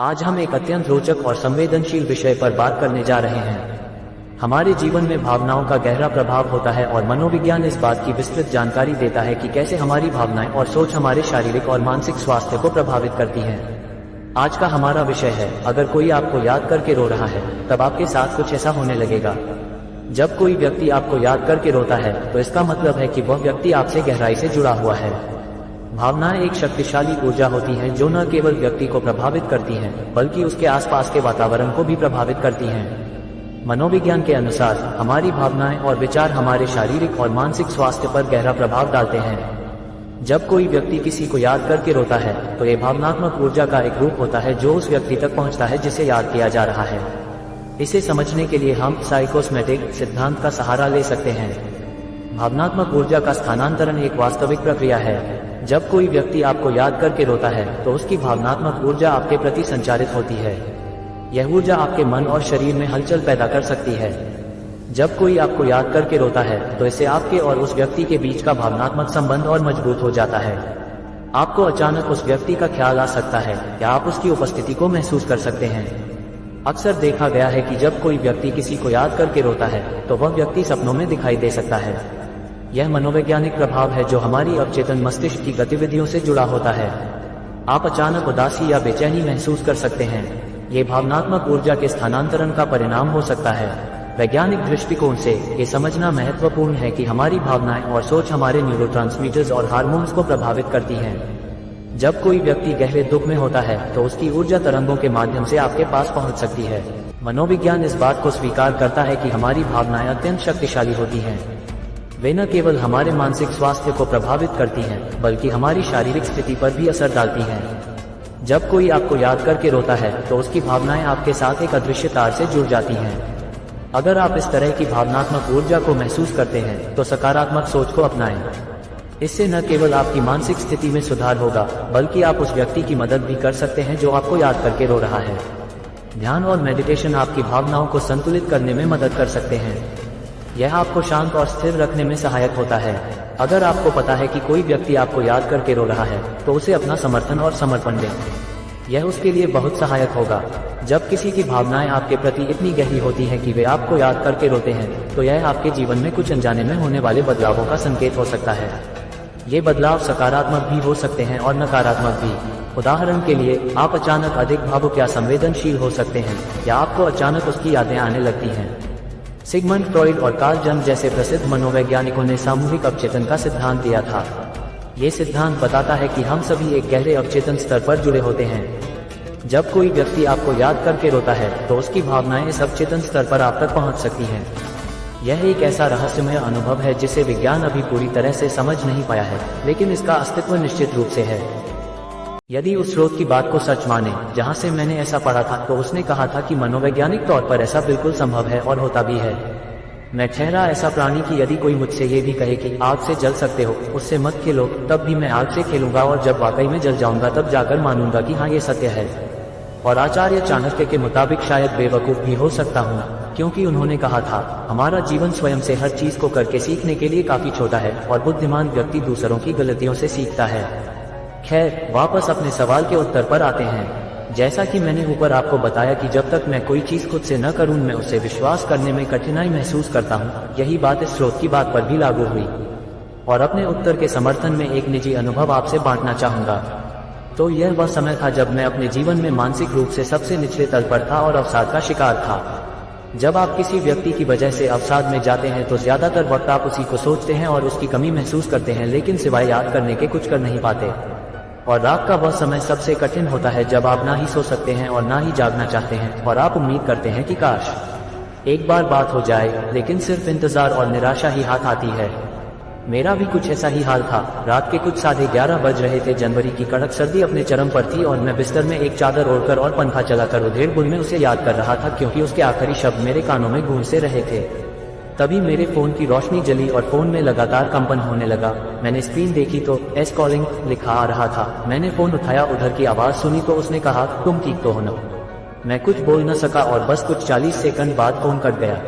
आज हम एक अत्यंत रोचक और संवेदनशील विषय पर बात करने जा रहे हैं। हमारे जीवन में भावनाओं का गहरा प्रभाव होता है और मनोविज्ञान इस बात की विस्तृत जानकारी देता है कि कैसे हमारी भावनाएं और सोच हमारे शारीरिक और मानसिक स्वास्थ्य को प्रभावित करती हैं। आज का हमारा विषय है, अगर कोई आपको याद करके रो रहा है तब आपके साथ कुछ ऐसा होने लगेगा। जब कोई व्यक्ति आपको याद करके रोता है तो इसका मतलब है कि वह व्यक्ति आपसे गहराई से जुड़ा हुआ है। भावनाएं एक शक्तिशाली ऊर्जा होती हैं जो न केवल व्यक्ति को प्रभावित करती हैं बल्कि उसके आसपास के वातावरण को भी प्रभावित करती हैं। मनोविज्ञान के अनुसार हमारी भावनाएं और विचार हमारे शारीरिक और मानसिक स्वास्थ्य पर गहरा प्रभाव डालते हैं। जब कोई व्यक्ति किसी को याद करके रोता है तो ये भावनात्मक ऊर्जा का एक रूप होता है जो उस व्यक्ति तक पहुंचता है जिसे याद किया जा रहा है। इसे समझने के लिए हम साइकोसोमैटिक सिद्धांत का सहारा ले सकते हैं। भावनात्मक ऊर्जा का स्थानांतरण एक वास्तविक प्रक्रिया है। जब कोई व्यक्ति आपको याद करके रोता है तो उसकी भावनात्मक ऊर्जा आपके प्रति संचारित होती है। यह ऊर्जा आपके मन और शरीर में हलचल पैदा कर सकती है। जब कोई आपको याद करके रोता है तो इससे आपके और उस व्यक्ति के बीच का भावनात्मक संबंध और मजबूत हो जाता है। आपको अचानक उस व्यक्ति का ख्याल आ सकता है या आप उसकी उपस्थिति को महसूस कर सकते हैं। अक्सर देखा गया है कि जब कोई व्यक्ति किसी को याद करके रोता है तो वह व्यक्ति सपनों में दिखाई दे सकता है। यह मनोवैज्ञानिक प्रभाव है जो हमारी अवचेतन मस्तिष्क की गतिविधियों से जुड़ा होता है। आप अचानक उदासी या बेचैनी महसूस कर सकते हैं। ये भावनात्मक ऊर्जा के स्थानांतरण का परिणाम हो सकता है। वैज्ञानिक दृष्टिकोण से ये समझना महत्वपूर्ण है कि हमारी भावनाएं और सोच हमारे न्यूरोट्रांसमीटर्स और हार्मोन्स को प्रभावित करती हैं। जब कोई व्यक्ति गहरे दुख में होता है तो उसकी ऊर्जा तरंगों के माध्यम से आपके पास पहुंच सकती है। मनोविज्ञान इस बात को स्वीकार करता है कि हमारी भावनाएं अत्यंत शक्तिशाली होती हैं। वे न केवल हमारे मानसिक स्वास्थ्य को प्रभावित करती हैं बल्कि हमारी शारीरिक स्थिति पर भी असर डालती हैं। जब कोई आपको याद करके रोता है तो उसकी भावनाएं आपके साथ एक अदृश्य तार से जुड़ जाती हैं। अगर आप इस तरह की भावनात्मक ऊर्जा को महसूस करते हैं तो सकारात्मक सोच को अपनाएं। इससे न केवल आपकी मानसिक स्थिति में सुधार होगा बल्कि आप उस व्यक्ति की मदद भी कर सकते हैं जो आपको याद करके रो रहा है। ध्यान और मेडिटेशन आपकी भावनाओं को संतुलित करने में मदद कर सकते हैं। यह आपको शांत और स्थिर रखने में सहायक होता है। अगर आपको पता है कि कोई व्यक्ति आपको याद करके रो रहा है तो उसे अपना समर्थन और समर्पण दें। यह उसके लिए बहुत सहायक होगा। जब किसी की भावनाएं आपके प्रति इतनी गहरी होती हैं कि वे आपको याद करके रोते हैं तो यह आपके जीवन में कुछ अनजाने में होने वाले बदलावों का संकेत हो सकता है। ये बदलाव सकारात्मक भी हो सकते हैं और नकारात्मक भी। उदाहरण के लिए, आप अचानक अधिक भावुक या संवेदनशील हो सकते हैं या आपको अचानक उसकी यादें आने लगती हैं। सिगमंड फ्रॉइड और कार्ल जंग जैसे प्रसिद्ध मनोवैज्ञानिकों ने सामूहिक अवचेतन का सिद्धांत दिया था। ये सिद्धांत बताता है कि हम सभी एक गहरे अवचेतन स्तर पर जुड़े होते हैं। जब कोई व्यक्ति आपको याद करके रोता है तो उसकी भावनाएं इस अवचेतन स्तर पर आप तक पहुंच सकती हैं। यह एक ऐसा रहस्यमय अनुभव है जिसे विज्ञान अभी पूरी तरह से समझ नहीं पाया है, लेकिन इसका अस्तित्व निश्चित रूप से है। यदि उस स्रोत की बात को सच माने जहां से मैंने ऐसा पढ़ा था तो उसने कहा था कि मनोवैज्ञानिक तौर पर ऐसा बिल्कुल संभव है और होता भी है। मैं ठहरा ऐसा प्राणी कि यदि कोई मुझसे ये भी कहे कि आग से जल सकते हो, उससे मत खेलो, तब भी मैं आग से खेलूंगा और जब वाकई में जल जाऊंगा तब जाकर मानूंगा कि हाँ ये सत्य है। और आचार्य चाणक्य के मुताबिक शायद बेवकूफ भी हो सकता हूँ, क्योंकि उन्होंने कहा था, हमारा जीवन स्वयं से हर चीज को करके सीखने के लिए काफी छोटा है और बुद्धिमान व्यक्ति दूसरों की गलतियों से सीखता है। खैर, वापस अपने सवाल के उत्तर पर आते हैं। जैसा कि मैंने ऊपर आपको बताया कि जब तक मैं कोई चीज खुद से न करूं मैं उसे विश्वास करने में कठिनाई महसूस करता हूं। यही बात इस स्रोत की बात पर भी लागू हुई। और अपने उत्तर के समर्थन में एक निजी अनुभव आपसे बांटना चाहूंगा। तो यह वह समय था जब मैं अपने जीवन में मानसिक रूप से सबसे निचले तल पर था और अवसाद का शिकार था। जब आप किसी व्यक्ति की वजह से अवसाद में जाते हैं तो ज्यादातर वक्त आप उसी को सोचते हैं और उसकी कमी महसूस करते हैं, लेकिन सिवाय याद करने के कुछ कर नहीं पाते। और रात का वह समय सबसे कठिन होता है जब आप ना ही सो सकते हैं और ना ही जागना चाहते हैं और आप उम्मीद करते हैं कि काश एक बार बात हो जाए, लेकिन सिर्फ इंतजार और निराशा ही हाथ आती है। मेरा भी कुछ ऐसा ही हाल था। रात के कुछ 11:30 बज रहे थे। जनवरी की कड़क सर्दी अपने चरम पर थी और मैं बिस्तर में एक चादर ओढ़कर और पंखा चलाकर उधेड़-बुन में उसे याद कर रहा था, क्योंकि उसके आखिरी शब्द मेरे कानों में गूंज से रहे थे। तभी मेरे फोन की रोशनी जली और फोन में लगातार कंपन होने लगा। मैंने स्क्रीन देखी तो एस कॉलिंग लिखा आ रहा था। मैंने फोन उठाया, उधर की आवाज सुनी तो उसने कहा, तुम ठीक तो हो ना? मैं कुछ बोल न सका और बस कुछ 40 सेकंड बाद फोन कट गया।